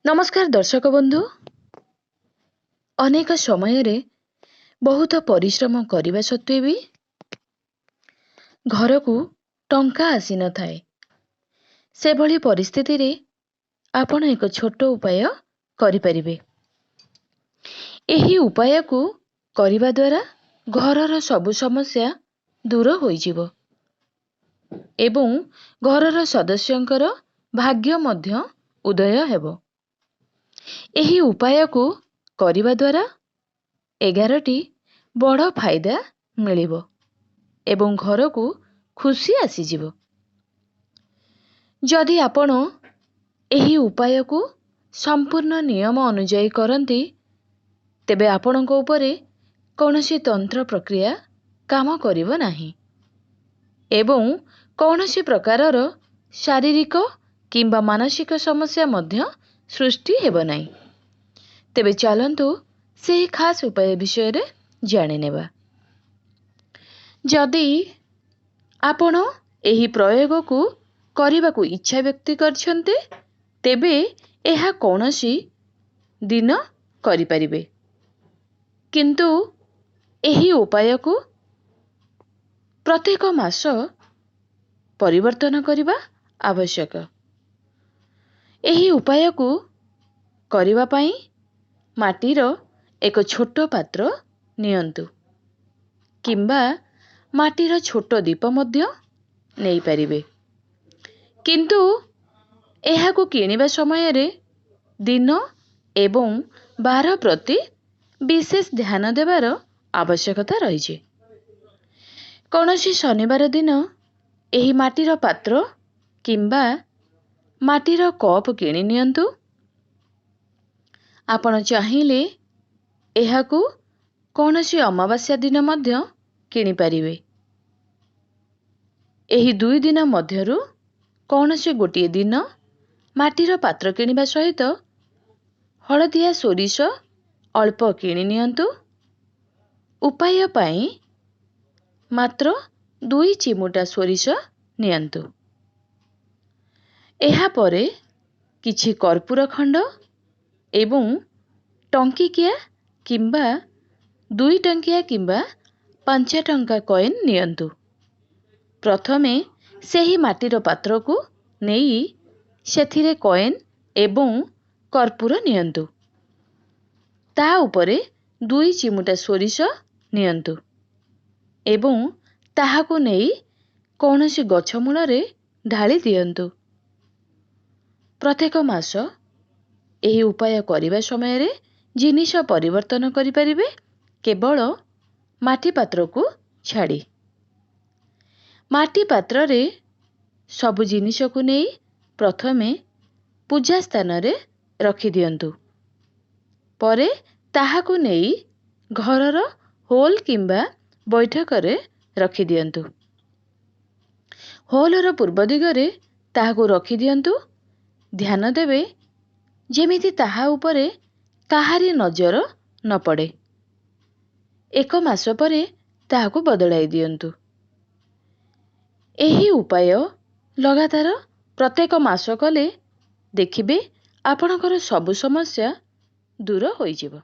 नमस्कार दर्शक बंधु। अनेक समय बहुत परिश्रम करने सत्वे भी घर को टंका आसी न थाए। से भली परिस्थिति रे आपण एक छोट उपाय करिपरिबे। एही उपाय को करिबा द्वारा घरर सबु समस्या दूर होइजिवो एवं घरर सदस्यंकर भाग्य मध्य उदय हेबो। एही उपाय को करिबा द्वारा 11टी बड़ फायदा मिलिबो एवं घर को खुशी आसीजिवो। जदि आपण एही उपाय को संपूर्ण नियम अनुଯାयी करंती तेबे आपणको उपरे कौनसी तंत्र प्रक्रिया काम करिवो नाही एवं कौनसी प्रकारर शारीरिक किंबा मानसिक समस्या मध्य सृष्टि हेबो नाही। तेबे चलंतु से खास उपाय विषय रे जानि नेबा। जदि आपण एही प्रयोग को करिबा को इच्छा व्यक्त करछन्ते तेबे एहा कौनसी दिन करि परिबे, किंतु एही उपाय को प्रत्येक मास परिवर्तन करिबा आवश्यक। एही उपाय को करिबा पई माटीर एक छोट पात्र नियंतु किंबा माटीर छोट दीप मध्य नेई परिबे, किंतु एहा को किनिबा समय रे दिन एवं बार प्रति विशेष ध्यान देवार आवश्यकता रहिछि। कौनसी शनिवार दिन एही माटीर पात्र किंबा माटीर कप किनि नियंतु। आपण चाहिले एहाकू कौनसी अमावास्या दिन मध्य किनि परिबे। एही 2 दिन मध्यरु कौनसी गोटिए दिन माटीर पात्र किनिबा सहित हळदिया सोरिष अल्प किनि नियंतु। उपाय पई मात्र 2 चिमुटा सोरिष नियंतु। एहा परे किछि कर्पूर खंड एवं टंकिकिया किंबा 2 टंकिया किंबा 5 टंका कॉइन नियंतु। प्रथमे सेही माटीर पात्र को नेई सेथिरे कॉइन एवं कर्पूर नियंतु। ता उपरे 2 चिमुटा सोरिष नियंतु एवं ताहाको नेई कौनसी गछ मूलरे ढाली दियंतु। प्रत्येक मास एही उपाय करिबा समय रे जिनिष परिवर्तन करि परिबे, केवल माटी पात्र को छाड़ी। माटी पात्र रे सबु जिनिष को नेई प्रथमे पूजा स्थान रे रखि दियंतु। परे ताहाको नेई घरर होल किंबा बैठक रे रखि दियंतु। होलर पूर्व दिगरे ताहाको रखि दियंतु। ध्यान देबे जेमिति ताहा उपरे काहारी नजर न पड़े। 1 मास परे ताहाको बदलाई दियंतु। एही उपाय लगातार प्रत्येक मास कले देखिबे आपणकर सबु समस्या दूर होइजिवो।